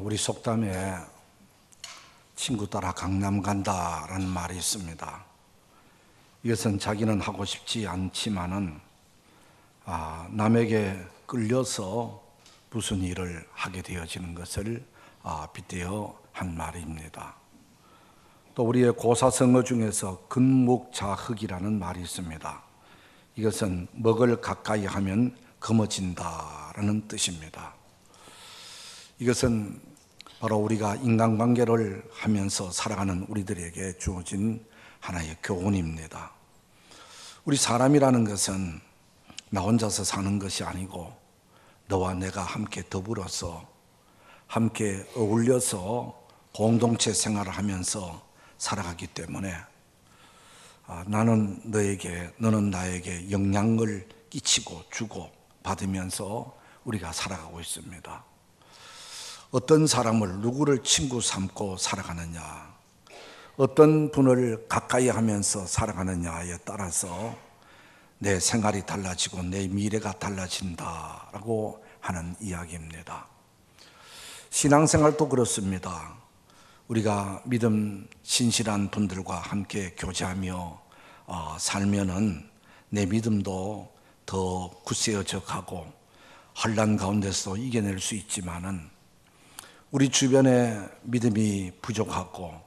우리 속담에 친구 따라 강남 간다라는 말이 있습니다. 이것은 자기는 하고 싶지 않지만은 남에게 끌려서 무슨 일을 하게 되어지는 것을 빗대어 한 말입니다. 또 우리의 고사성어 중에서 근묵자흑이라는 말이 있습니다. 이것은 먹을 가까이 하면 검어진다라는 뜻입니다. 이것은 바로 우리가 인간관계를 하면서 살아가는 우리들에게 주어진 하나의 교훈입니다. 우리 사람이라는 것은 나 혼자서 사는 것이 아니고 너와 내가 함께 더불어서 함께 어울려서 공동체 생활을 하면서 살아가기 때문에 나는 너에게, 너는 나에게 영향을 끼치고 주고 받으면서 우리가 살아가고 있습니다. 어떤 사람을, 누구를 친구 삼고 살아가느냐, 어떤 분을 가까이 하면서 살아가느냐에 따라서 내 생활이 달라지고 내 미래가 달라진다라고 하는 이야기입니다. 신앙생활도 그렇습니다. 우리가 믿음 신실한 분들과 함께 교제하며 살면은 내 믿음도 더 굳세어져 가고 혼란 가운데서 이겨낼 수 있지만은 우리 주변에 믿음이 부족하고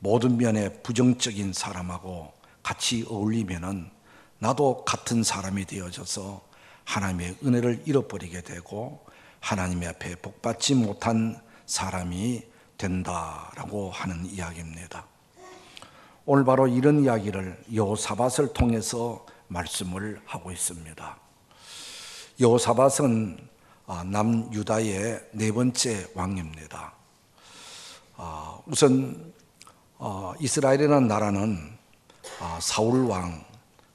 모든 면에 부정적인 사람하고 같이 어울리면은 나도 같은 사람이 되어져서 하나님의 은혜를 잃어버리게 되고 하나님 앞에 복받지 못한 사람이 된다라고 하는 이야기입니다. 오늘 바로 이런 이야기를 여호사밧을 통해서 말씀을 하고 있습니다. 여호사밧은 남유다의 네 번째 왕입니다. 우선 이스라엘이라는 나라는 사울 왕,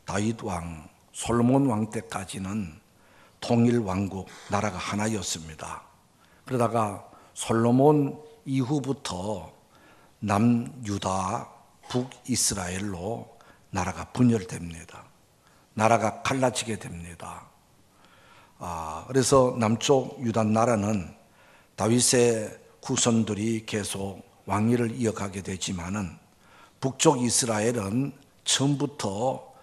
다윗 왕, 솔로몬 왕 때까지는 통일 왕국, 나라가 하나였습니다. 그러다가 솔로몬 이후부터 남유다, 북이스라엘로 나라가 분열됩니다. 나라가 갈라지게 됩니다. 그래서 남쪽 유다 나라는 다윗의 후손들이 계속 왕위를 이어가게 되지만은 북쪽 이스라엘은 처음부터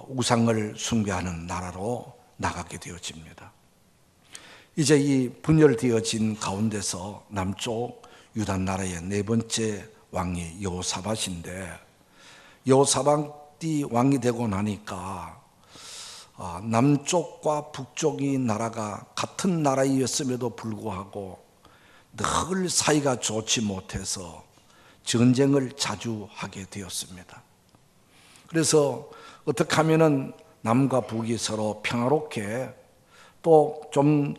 우상을 숭배하는 나라로 나가게 되어집니다. 이제 이 분열되어진 가운데서 남쪽 유다 나라의 네 번째 왕이 여호사밧인데, 여호사밧이 왕이 되고 나니까 남쪽과 북쪽이 나라가 같은 나라였음에도 불구하고 늘 사이가 좋지 못해서 전쟁을 자주 하게 되었습니다. 그래서 어떻게 하면은 남과 북이 서로 평화롭게 또 좀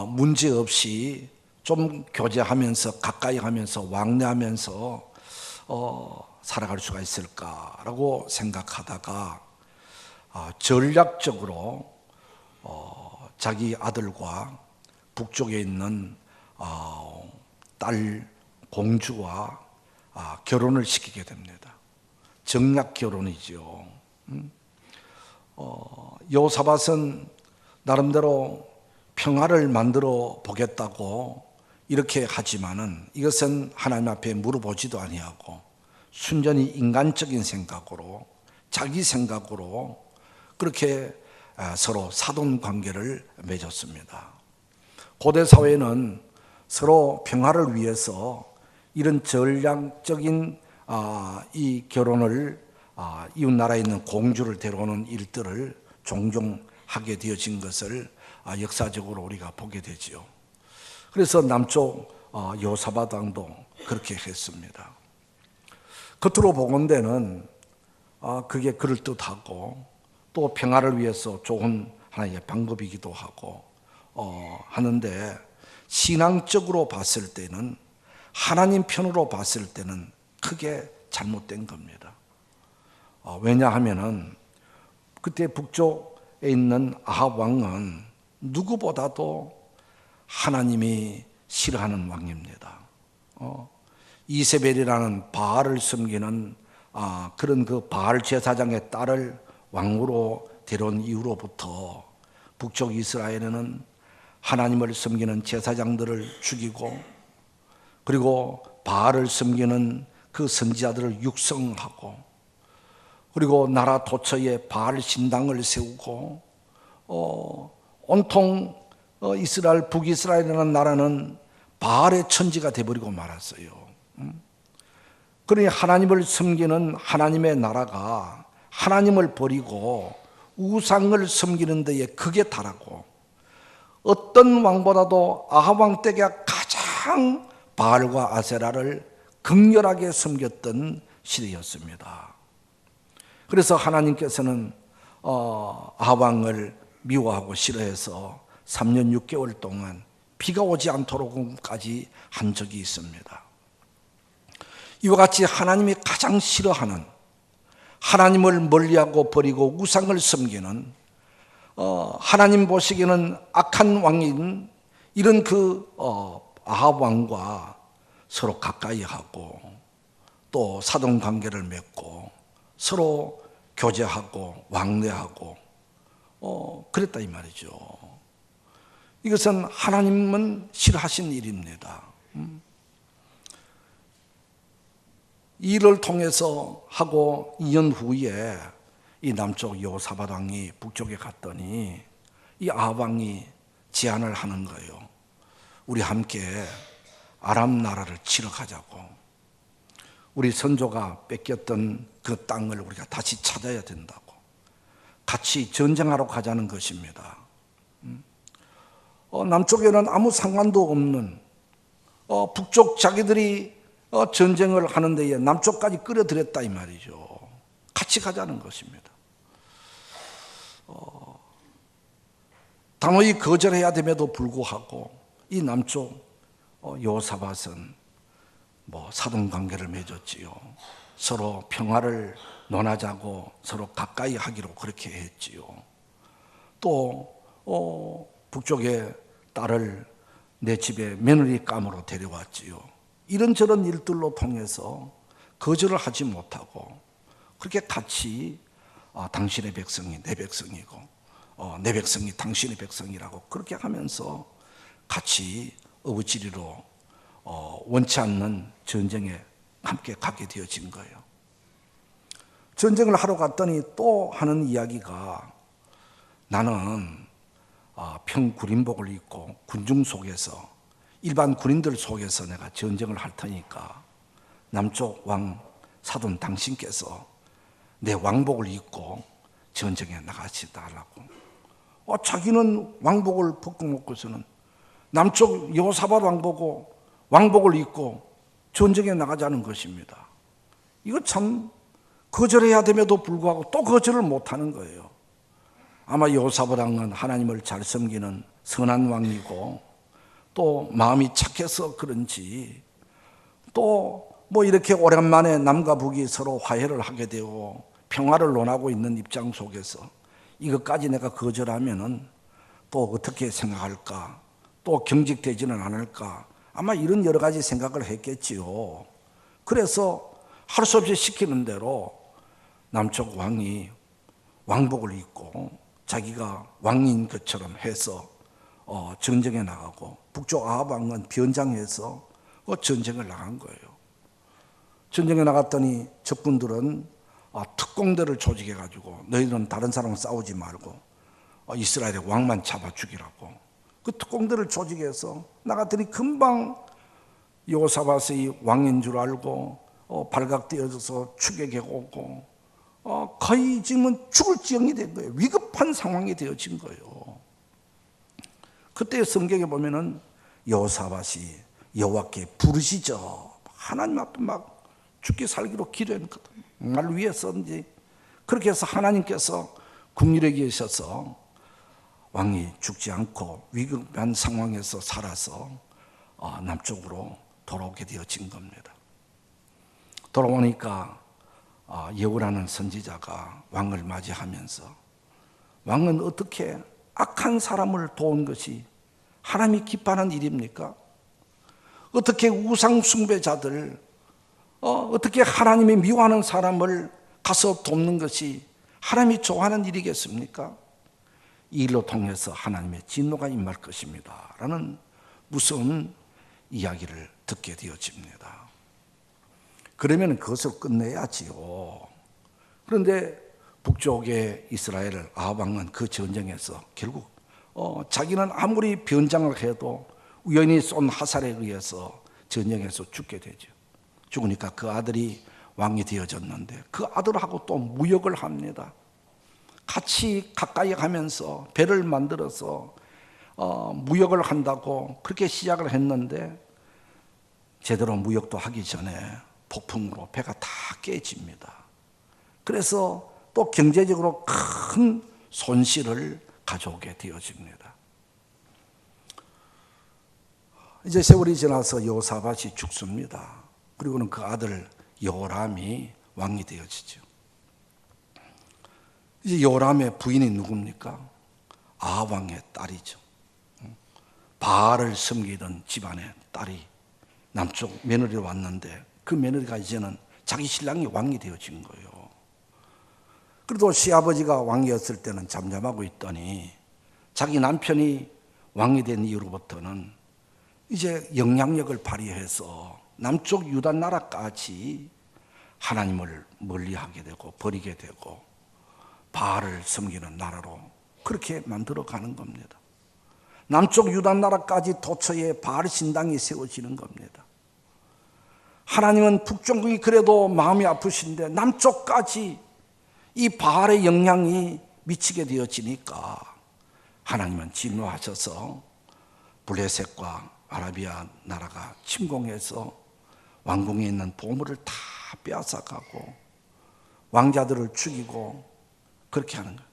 문제 없이 좀 교제하면서 가까이 하면서 왕래하면서 살아갈 수가 있을까라고 생각하다가 전략적으로 자기 아들과 북쪽에 있는 딸 공주와 결혼을 시키게 됩니다. 정략 결혼이죠. 여호사밧은 나름대로 평화를 만들어 보겠다고 이렇게 하지만은 이것은 하나님 앞에 물어보지도 아니하고 순전히 인간적인 생각으로, 자기 생각으로 그렇게 서로 사돈 관계를 맺었습니다. 고대 사회는 서로 평화를 위해서 이런 전략적인 이 결혼을 이웃 나라에 있는 공주를 데려오는 일들을 종종 하게 되어진 것을 역사적으로 우리가 보게 되지요. 그래서 남쪽 여호사밧 왕도 그렇게 했습니다. 겉으로 보건대는 그게 그럴듯하고 또 평화를 위해서 좋은 하나의 방법이기도 하고 하는데, 신앙적으로 봤을 때는, 하나님 편으로 봤을 때는 크게 잘못된 겁니다. 왜냐하면은 그때 북쪽에 있는 아합 왕은 누구보다도 하나님이 싫어하는 왕입니다. 이세벨이라는 바알을 섬기는 그런 그 바알 제사장의 딸을 왕으로 데려온 이후로부터 북쪽 이스라엘에는 하나님을 섬기는 제사장들을 죽이고, 그리고 바알을 섬기는 그 선지자들을 육성하고, 그리고 나라 도처에 바알 신당을 세우고, 온통 이스라엘, 북이스라엘이라는 나라는 바알의 천지가 되어버리고 말았어요. 그러니 하나님을 섬기는 하나님의 나라가 하나님을 버리고 우상을 섬기는 데에 극에 달하고, 어떤 왕보다도 아합 왕 때가 가장 바알과 아세라를 극렬하게 섬겼던 시대였습니다. 그래서 하나님께서는 아합 왕을 미워하고 싫어해서 3년 6개월 동안 비가 오지 않도록까지 한 적이 있습니다. 이와 같이 하나님이 가장 싫어하는, 하나님을 멀리하고 버리고 우상을 섬기는, 하나님 보시기에는 악한 왕인 이런 아합 왕과 서로 가까이 하고, 또 사돈 관계를 맺고 서로 교제하고 왕래하고 그랬다 이 말이죠. 이것은 하나님은 싫어하신 일입니다. 이 일을 통해서 하고 2년 후에 이 남쪽 여호사밧 왕이 북쪽에 갔더니 이 아합 왕이 제안을 하는 거예요. 우리 함께 아람 나라를 치러 가자고. 우리 선조가 뺏겼던 그 땅을 우리가 다시 찾아야 된다고. 같이 전쟁하러 가자는 것입니다. 남쪽에는 아무 상관도 없는, 북쪽 자기들이 전쟁을 하는 데에 남쪽까지 끌어들였다 이 말이죠. 같이 가자는 것입니다. 단호히 거절해야 됨에도 불구하고 이 남쪽 여호사밧은 사돈 관계를 맺었지요. 서로 평화를 논하자고 서로 가까이 하기로 그렇게 했지요. 또 북쪽의 딸을 내 집에 며느리감으로 데려왔지요. 이런저런 일들로 통해서 거절을 하지 못하고 그렇게 같이 당신의 백성이 내 백성이고 내 백성이 당신의 백성이라고 그렇게 하면서 같이 어부지리로 원치 않는 전쟁에 함께 가게 되어진 거예요. 전쟁을 하러 갔더니 또 하는 이야기가, 나는 평군인복을 입고 군중 속에서, 일반 군인들 속에서 내가 전쟁을 할 테니까 남쪽 왕 사돈 당신께서 내 왕복을 입고 전쟁에 나가시 달라고. 자기는 왕복을 벗고 먹고서는 남쪽 여호사밧 왕복을 입고 전쟁에 나가자는 것입니다. 이거 참 거절해야 됨에도 불구하고 또 거절을 못하는 거예요. 아마 여호사밧 왕은 하나님을 잘 섬기는 선한 왕이고 또 마음이 착해서 그런지, 또 이렇게 오랜만에 남과 북이 서로 화해를 하게 되고 평화를 논하고 있는 입장 속에서 이것까지 내가 거절하면은 또 어떻게 생각할까, 또 경직되지는 않을까, 아마 이런 여러 가지 생각을 했겠지요. 그래서 할 수 없이 시키는 대로 남쪽 왕이 왕복을 입고 자기가 왕인 것처럼 해서 전쟁에 나가고, 북쪽 아합 왕은 변장해서 전쟁을 나간 거예요. 전쟁에 나갔더니 적군들은 특공대를 조직해가지고 너희들은 다른 사람과 싸우지 말고 이스라엘의 왕만 잡아 죽이라고 그 특공대를 조직해서 나갔더니 금방 여호사밧이 왕인 줄 알고 발각되어서 추격해 오고 거의 지금은 죽을 지경이 된 거예요. 위급한 상황이 되어진 거예요. 그때 성경에 보면은 여호사밧이 여호와께 부르시죠. 하나님 앞에 막 죽기 살기로 기도하는 것, 말 위해서인지 그렇게 해서 하나님께서 긍휼히 계셔서 왕이 죽지 않고 위급한 상황에서 살아서 남쪽으로 돌아오게 되어진 겁니다. 돌아오니까 여우라는 선지자가 왕을 맞이하면서, 왕은 어떻게 악한 사람을 도운 것이 하나님이 기뻐하는 일입니까? 어떻게 우상 숭배자들, 어떻게 하나님이 미워하는 사람을 가서 돕는 것이 하나님이 좋아하는 일이겠습니까? 이 일로 통해서 하나님의 진노가 임할 것입니다 라는 무서운 이야기를 듣게 되어집니다. 그러면 그것을 끝내야지요. 그런데 북쪽의 이스라엘 아합 왕은 그 전쟁에서 결국 자기는 아무리 변장을 해도 우연히 쏜 화살에 의해서 전쟁에서 죽게 되죠. 죽으니까 그 아들이 왕이 되어졌는데 그 아들하고 또 무역을 합니다. 같이 가까이 가면서 배를 만들어서 무역을 한다고 그렇게 시작을 했는데 제대로 무역도 하기 전에 폭풍으로 배가 다 깨집니다. 그래서 또 경제적으로 큰 손실을 가져오게 되어집니다. 이제 세월이 지나서 여호사밧이 죽습니다. 그리고는 그 아들 여호람이 왕이 되어지죠. 이제 여호람의 부인이 누굽니까? 아합 왕의 딸이죠. 바알을 섬기던 집안의 딸이 남쪽 며느리로 왔는데 그 며느리가 이제는 자기 신랑이 왕이 되어진 거예요. 그래도 시아버지가 왕이었을 때는 잠잠하고 있더니 자기 남편이 왕이 된 이후로부터는 이제 영향력을 발휘해서 남쪽 유다 나라까지 하나님을 멀리하게 되고 버리게 되고 바알을 섬기는 나라로 그렇게 만들어가는 겁니다. 남쪽 유다 나라까지 도처에 바알 신당이 세워지는 겁니다. 하나님은 북쪽이 그래도 마음이 아프신데 남쪽까지 이 바알의 영향이 미치게 되어지니까 하나님은 진노하셔서 블레셋과 아라비아 나라가 침공해서 왕궁에 있는 보물을 다 빼앗아가고 왕자들을 죽이고 그렇게 하는 거예요.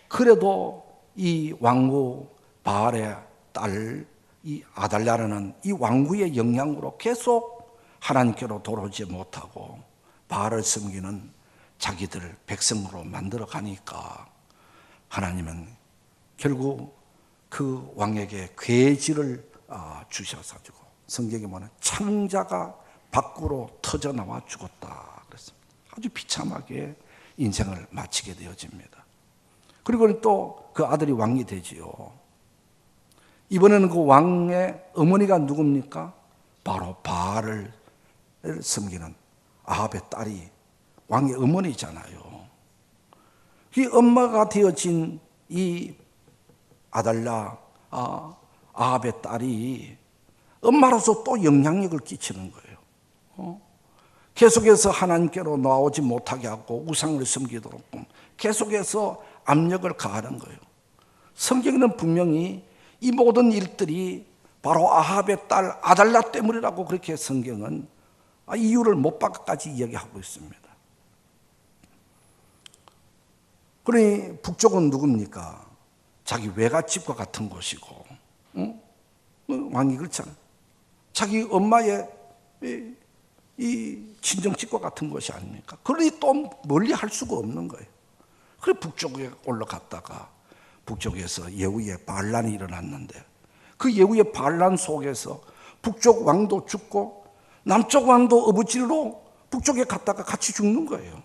그래도 이 왕후 바알의 딸 이 아달랴라는 이 왕후의 영향으로 계속 하나님께로 돌아오지 못하고 바알을 섬기는 자기들 백성으로 만들어 가니까 하나님은 결국 그 왕에게 괴지를 주셔가지고 성경에 보면 창자가 밖으로 터져 나와 죽었다 그랬습니다. 아주 비참하게 인생을 마치게 되어집니다. 그리고 또 그 아들이 왕이 되지요. 이번에는 그 왕의 어머니가 누굽니까? 바로 바알을 섬기는 아합의 딸이 왕의 어머니잖아요. 이 엄마가 되어진 이 아달랴 아합의 딸이 엄마로서 또 영향력을 끼치는 거예요. 계속해서 하나님께로 나오지 못하게 하고 우상을 섬기도록 계속해서 압력을 가하는 거예요. 성경에는 분명히 이 모든 일들이 바로 아합의 딸 아달랴 때문이라고 그렇게 성경은 이유를 못 바까지 이야기하고 있습니다. 그러니 북쪽은 누굽니까? 자기 외갓집과 같은 곳이고, 왕이 그렇잖아요. 자기 엄마의 이 친정집과 같은 것이 아닙니까? 그러니 또 멀리 할 수가 없는 거예요. 그래 북쪽에 올라갔다가 북쪽에서 예후의 반란이 일어났는데 그 예후의 반란 속에서 북쪽 왕도 죽고 남쪽 왕도 어부지리로 북쪽에 갔다가 같이 죽는 거예요.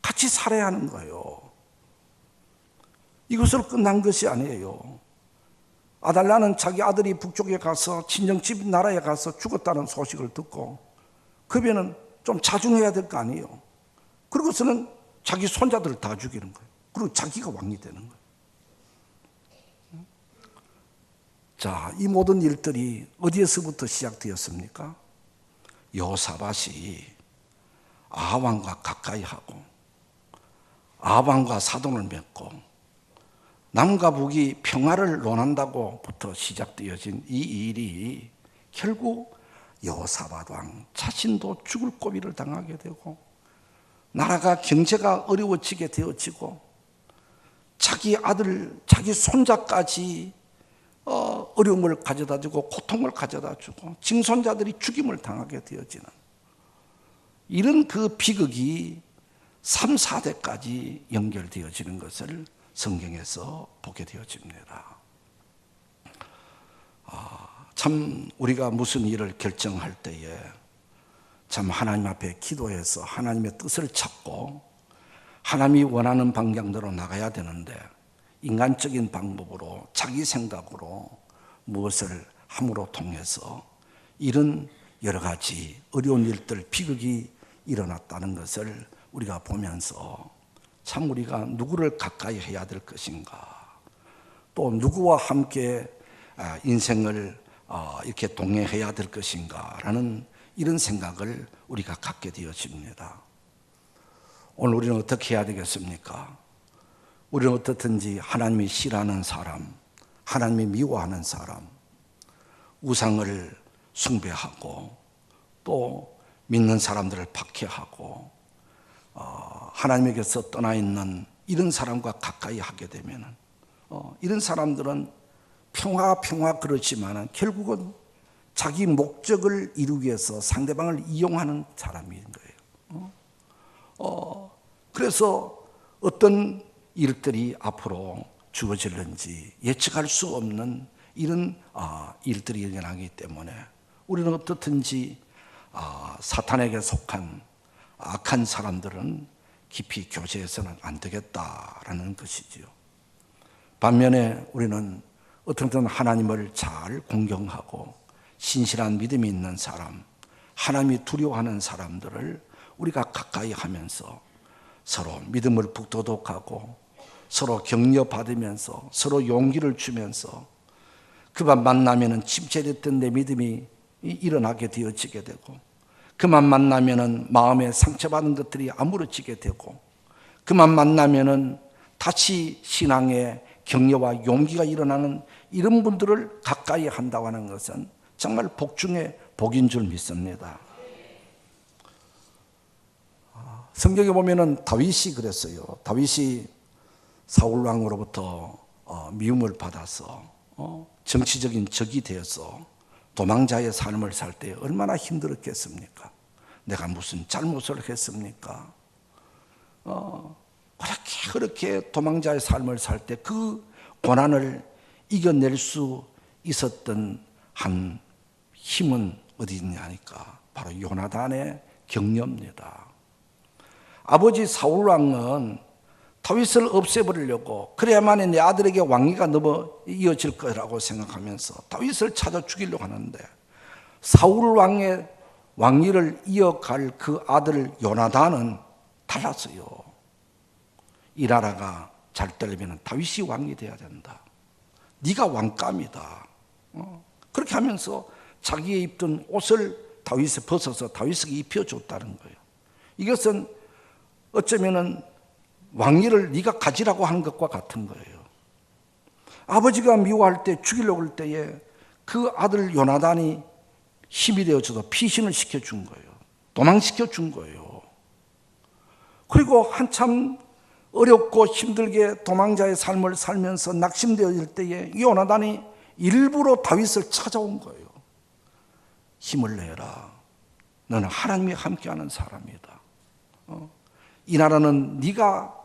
같이 살해하는 거예요. 이것으로 끝난 것이 아니에요. 아달랴는 자기 아들이 북쪽에 가서 친정집 나라에 가서 죽었다는 소식을 듣고 그러면은 좀 자중해야 될 거 아니에요. 그러고서는 자기 손자들을 다 죽이는 거예요. 그리고 자기가 왕이 되는 거예요. 자, 이 모든 일들이 어디에서부터 시작되었습니까? 여호사밧이 아합 왕과 가까이 하고 아합 왕과 사돈을 맺고 남과 북이 평화를 논한다고부터 시작되어진 이 일이 결국 여호사밧 왕 자신도 죽을 고비를 당하게 되고 나라가 경제가 어려워지게 되어지고 자기 아들, 자기 손자까지 어려움을 가져다 주고 고통을 가져다 주고 증손자들이 죽임을 당하게 되어지는 이런 그 비극이 3, 4대까지 연결되어지는 것을 성경에서 보게 되어집니다. 참 우리가 무슨 일을 결정할 때에 참 하나님 앞에 기도해서 하나님의 뜻을 찾고 하나님이 원하는 방향대로 나가야 되는데 인간적인 방법으로 자기 생각으로 무엇을 함으로 통해서 이런 여러 가지 어려운 일들, 비극이 일어났다는 것을 우리가 보면서 참 우리가 누구를 가까이 해야 될 것인가, 또 누구와 함께 인생을 이렇게 동행해야 될 것인가라는 이런 생각을 우리가 갖게 되어집니다. 오늘 우리는 어떻게 해야 되겠습니까? 우리는 어떻든지 하나님이 싫어하는 사람, 하나님이 미워하는 사람, 우상을 숭배하고 또 믿는 사람들을 박해하고 하나님에게서 떠나 있는 이런 사람과 가까이 하게 되면 이런 사람들은 평화 그렇지만 결국은 자기 목적을 이루기 위해서 상대방을 이용하는 사람인 거예요. 그래서 어떤 일들이 앞으로 주어질는지 예측할 수 없는 이런 일들이 일어나기 때문에 우리는 어떻든지 사탄에게 속한 악한 사람들은 깊이 교제해서는 안 되겠다라는 것이지요. 반면에 우리는 어떻든 하나님을 잘 공경하고 신실한 믿음이 있는 사람, 하나님이 두려워하는 사람들을 우리가 가까이 하면서 서로 믿음을 북돋독하고 서로 격려받으면서 서로 용기를 주면서 그만 만나면은 침체됐던 내 믿음이 일어나게 되어지게 되고, 그만 만나면은 마음에 상처받은 것들이 아물어지게 되고, 그만 만나면은 다시 신앙의 격려와 용기가 일어나는 이런 분들을 가까이 한다고 하는 것은 정말 복 중에 복인 줄 믿습니다. 성경에 보면은 다윗이 그랬어요. 다윗이 사울 왕으로부터 미움을 받아서 정치적인 적이 되어서 도망자의 삶을 살 때 얼마나 힘들었겠습니까? 내가 무슨 잘못을 했습니까? 그렇게 도망자의 삶을 살 때 그 고난을 이겨낼 수 있었던 한 힘은 어디 있냐니까 바로 요나단의 격려입니다. 아버지 사울 왕은 다윗을 없애버리려고, 그래야만이 내 아들에게 왕위가 넘어 이어질 거라고 생각하면서 다윗을 찾아 죽이려고 하는데, 사울 왕의 왕위를 이어갈 그 아들 요나단은 달랐어요. 이 나라가 잘 되려면 다윗이 왕이 돼야 된다. 네가 왕감이다. 그렇게 하면서 자기의 입던 옷을 다윗에 벗어서 다윗에게 입혀줬다는 거예요. 이것은 어쩌면은 왕위를 네가 가지라고 하는 것과 같은 거예요. 아버지가 미워할 때, 죽이려고 할 때에 그 아들 요나단이 힘이 되어줘서 피신을 시켜준 거예요. 도망시켜 준 거예요. 그리고 한참 어렵고 힘들게 도망자의 삶을 살면서 낙심되어질 때에 요나단이 일부러 다윗을 찾아온 거예요. 힘을 내라. 너는 하나님이 함께하는 사람이다. 이 나라는 네가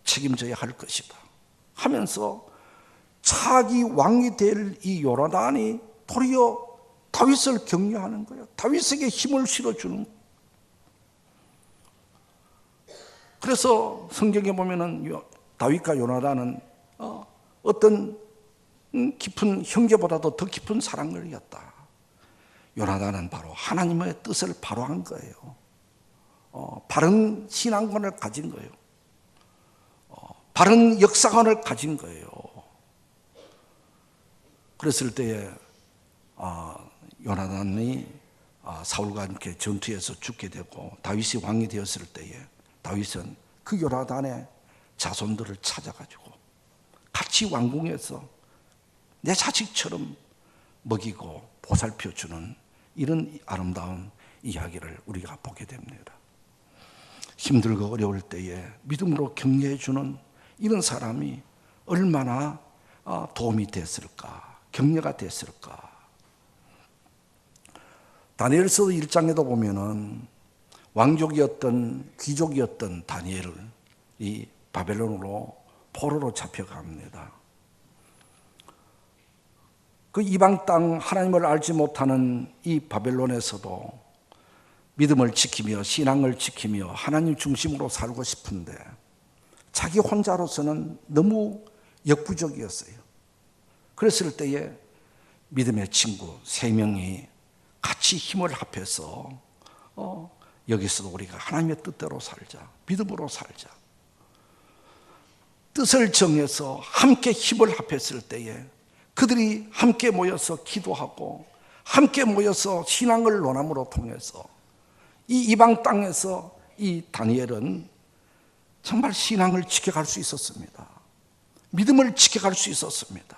책임져야 할 것이다 하면서 차기 왕이 될 이 요나단이 도리어 다윗을 격려하는 거예요. 다윗에게 힘을 실어주는 거예요. 그래서 성경에 보면은 다윗과 요나단은 어떤 깊은 형제보다도 더 깊은 사랑을 이었다. 요나단은 바로 하나님의 뜻을 바로 한 거예요. 바른 신앙관을 가진 거예요. 바른 역사관을 가진 거예요. 그랬을 때에 요나단이 사울과 함께 전투에서 죽게 되고 다윗이 왕이 되었을 때에 다윗은 그 요나단의 자손들을 찾아가지고 같이 왕궁에서 내 자식처럼 먹이고 보살펴주는 이런 아름다운 이야기를 우리가 보게 됩니다. 힘들고 어려울 때에 믿음으로 격려해주는 이런 사람이 얼마나 도움이 됐을까, 격려가 됐을까. 다니엘서 1장에도 보면은 왕족이었던 귀족이었던 다니엘이 바벨론으로 포로로 잡혀갑니다. 그 이방 땅 하나님을 알지 못하는 이 바벨론에서도 믿음을 지키며 신앙을 지키며 하나님 중심으로 살고 싶은데 자기 혼자로서는 너무 역부족이었어요. 그랬을 때에 믿음의 친구 3명이 같이 힘을 합해서 여기서도 우리가 하나님의 뜻대로 살자, 믿음으로 살자, 뜻을 정해서 함께 힘을 합했을 때에 그들이 함께 모여서 기도하고 함께 모여서 신앙을 논함으로 통해서 이 이방 땅에서 이 다니엘은 정말 신앙을 지켜갈 수 있었습니다. 믿음을 지켜갈 수 있었습니다.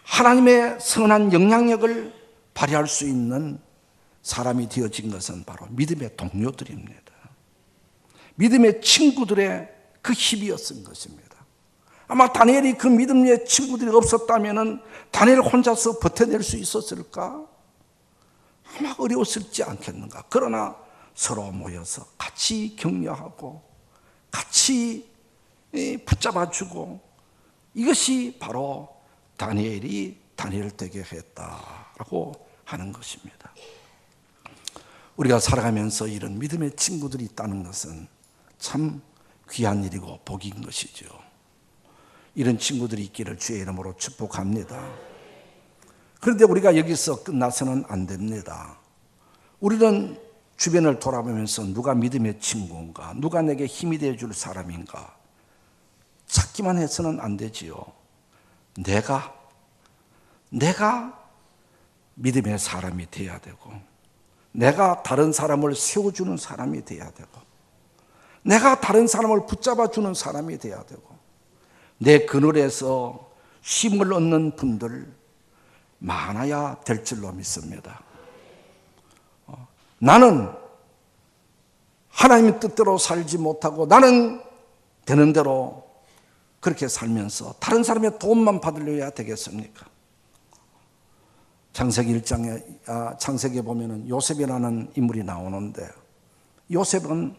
하나님의 선한 영향력을 발휘할 수 있는 사람이 되어진 것은 바로 믿음의 동료들입니다. 믿음의 친구들의 그 힘이었던 것입니다. 아마 다니엘이 그 믿음의 친구들이 없었다면 다니엘 혼자서 버텨낼 수 있었을까? 아마 어려웠을지 않겠는가. 그러나 서로 모여서 같이 격려하고 같이 붙잡아주고, 이것이 바로 다니엘이 다니엘 되게 했다라고 하는 것입니다. 우리가 살아가면서 이런 믿음의 친구들이 있다는 것은 참 귀한 일이고 복인 것이죠. 이런 친구들이 있기를 주의 이름으로 축복합니다. 그런데 우리가 여기서 끝나서는 안 됩니다. 우리는 주변을 돌아보면서 누가 믿음의 친구인가, 누가 내게 힘이 되어줄 사람인가 찾기만 해서는 안 되지요. 내가 믿음의 사람이 되어야 되고, 내가 다른 사람을 세워주는 사람이 되어야 되고, 내가 다른 사람을 붙잡아주는 사람이 되어야 되고, 내 그늘에서 쉼을 얻는 분들 많아야 될 줄로 믿습니다. 나는 하나님의 뜻대로 살지 못하고 나는 되는 대로 그렇게 살면서 다른 사람의 도움만 받으려야 되겠습니까? 창세기 1장에 창세기에 보면은 요셉이라는 인물이 나오는데, 요셉은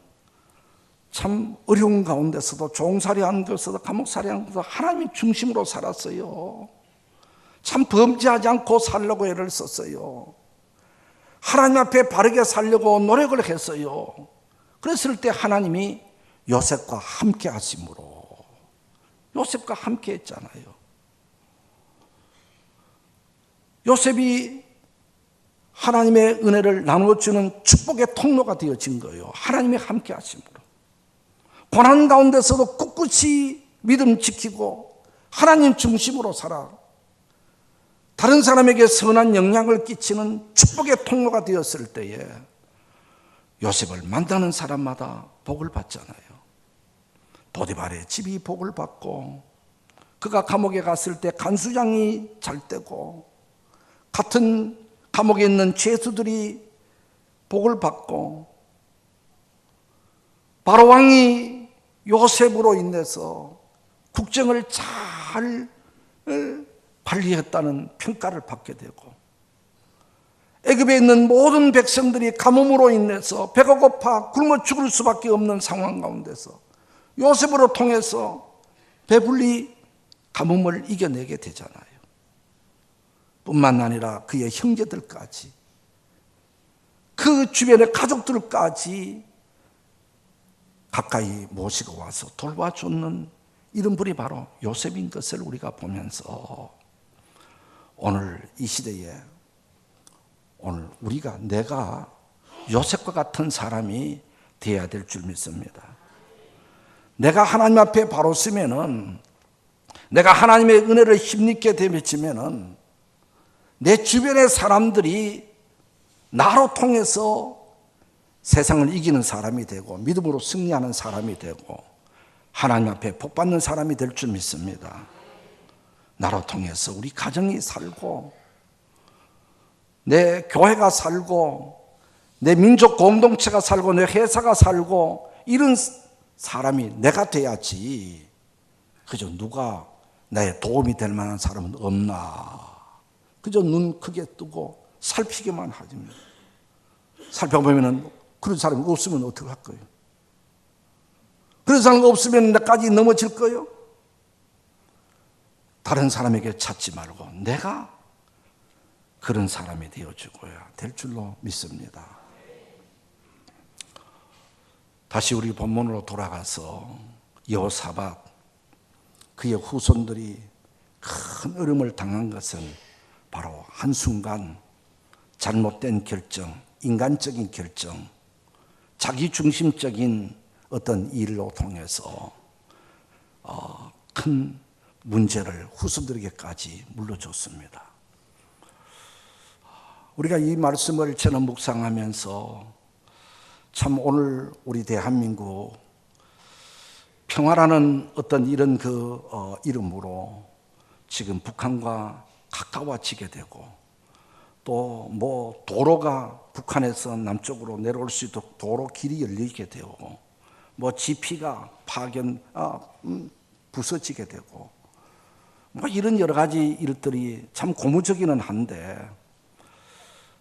참 어려운 가운데서도 종살이한 것에서도 감옥살이한 것에서 하나님의 중심으로 살았어요. 참 범죄하지 않고 살려고 애를 썼어요. 하나님 앞에 바르게 살려고 노력을 했어요. 그랬을 때 하나님이 요셉과 함께 하심으로, 요셉과 함께 했잖아요. 요셉이 하나님의 은혜를 나누어주는 축복의 통로가 되어진 거예요. 하나님이 함께 하심으로. 고난 가운데서도 꿋꿋이 믿음 지키고 하나님 중심으로 살아 다른 사람에게 선한 영향을 끼치는 축복의 통로가 되었을 때에 요셉을 만나는 사람마다 복을 받잖아요. 보디발의 집이 복을 받고, 그가 감옥에 갔을 때 간수장이 잘 되고, 같은 감옥에 있는 죄수들이 복을 받고, 바로 왕이 요셉으로 인해서 국정을 잘 관리했다는 평가를 받게 되고, 애굽에 있는 모든 백성들이 가뭄으로 인해서 배가 고파 굶어 죽을 수밖에 없는 상황 가운데서 요셉으로 통해서 배불리 가뭄을 이겨내게 되잖아요. 뿐만 아니라 그의 형제들까지, 그 주변의 가족들까지 가까이 모시고 와서 돌봐주는 이런 분이 바로 요셉인 것을 우리가 보면서 오늘 이 시대에 오늘 내가 요셉과 같은 사람이 되어야 될 줄 믿습니다. 내가 하나님 앞에 바로 서면은, 내가 하나님의 은혜를 힘있게 되면은 내 주변의 사람들이 나로 통해서 세상을 이기는 사람이 되고 믿음으로 승리하는 사람이 되고 하나님 앞에 복받는 사람이 될 줄 믿습니다. 나로 통해서 우리 가정이 살고, 내 교회가 살고, 내 민족 공동체가 살고, 내 회사가 살고, 이런 사람이 내가 돼야지. 그저 누가 나의 도움이 될 만한 사람은 없나, 그저 눈 크게 뜨고 살피기만 하지. 살펴보면 그런 사람이 없으면 어떻게 할 거예요? 그런 사람이 없으면 나까지 넘어질 거예요? 다른 사람에게 찾지 말고 내가 그런 사람이 되어주고야 될 줄로 믿습니다. 다시 우리 본문으로 돌아가서 여호사밧, 그의 후손들이 큰 어려움을 당한 것은 바로 한순간 잘못된 결정, 인간적인 결정, 자기중심적인 어떤 일로 통해서 큰 문제를 후손들에게까지 물려줬습니다. 우리가 이 말씀을 저는 묵상하면서 참 오늘 우리 대한민국 평화라는 어떤 이런 이름으로 지금 북한과 가까워지게 되고 또 뭐 도로가 북한에서 남쪽으로 내려올 수 있도록 도로 길이 열리게 되고 뭐 지피가 부서지게 되고 뭐 이런 여러 가지 일들이 참 고무적이는 한데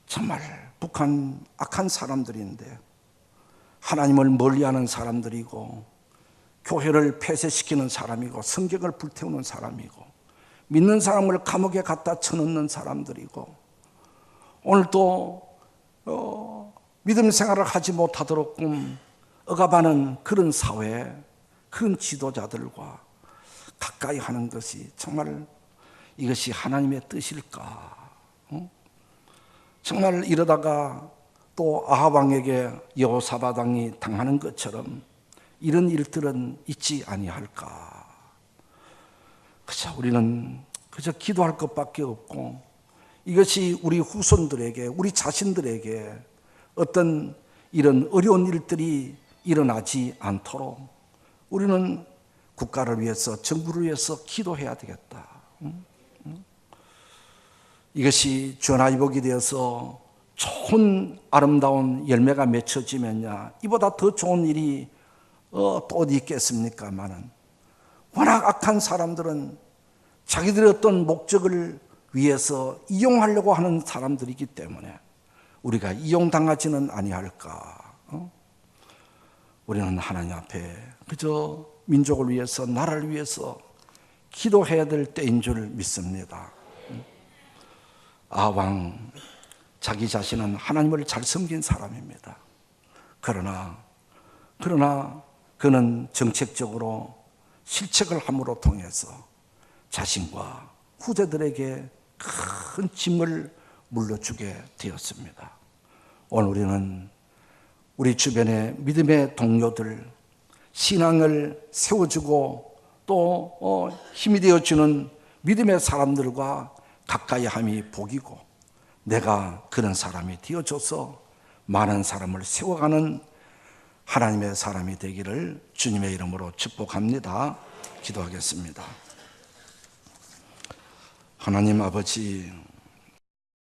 정말 북한 악한 사람들인데 하나님을 멀리하는 사람들이고 교회를 폐쇄시키는 사람이고 성경을 불태우는 사람이고 믿는 사람을 감옥에 갖다 쳐넣는 사람들이고 오늘 또 믿음 생활을 하지 못하도록 억압하는 그런 사회, 그런 지도자들과 가까이 하는 것이 정말 이것이 하나님의 뜻일까? 정말 이러다가 또 아합 왕에게 여호사밧 왕이 당하는 것처럼 이런 일들은 있지 아니할까? 그저 우리는 그저 기도할 것밖에 없고 이것이 우리 후손들에게 우리 자신들에게 어떤 이런 어려운 일들이 일어나지 않도록 우리는 국가를 위해서 정부를 위해서 기도해야 되겠다. 이것이 전화위복이 되어서 좋은 아름다운 열매가 맺혀지면야 이보다 더 좋은 일이 또 어디 있겠습니까마는 워낙 악한 사람들은 자기들의 어떤 목적을 위해서 이용하려고 하는 사람들이기 때문에 우리가 이용당하지는 아니할까? 우리는 하나님 앞에 그저 민족을 위해서 나라를 위해서 기도해야 될 때인 줄 믿습니다. 아왕 자기 자신은 하나님을 잘 섬긴 사람입니다. 그러나 그는 정책적으로 실책을 함으로 통해서 자신과 후대들에게 큰 짐을 물려주게 되었습니다. 오늘 우리는 우리 주변의 믿음의 동료들, 신앙을 세워주고 또 힘이 되어주는 믿음의 사람들과 가까이 함이 복이고 내가 그런 사람이 되어줘서 많은 사람을 세워가는 하나님의 사람이 되기를 주님의 이름으로 축복합니다. 기도하겠습니다. 하나님 아버지,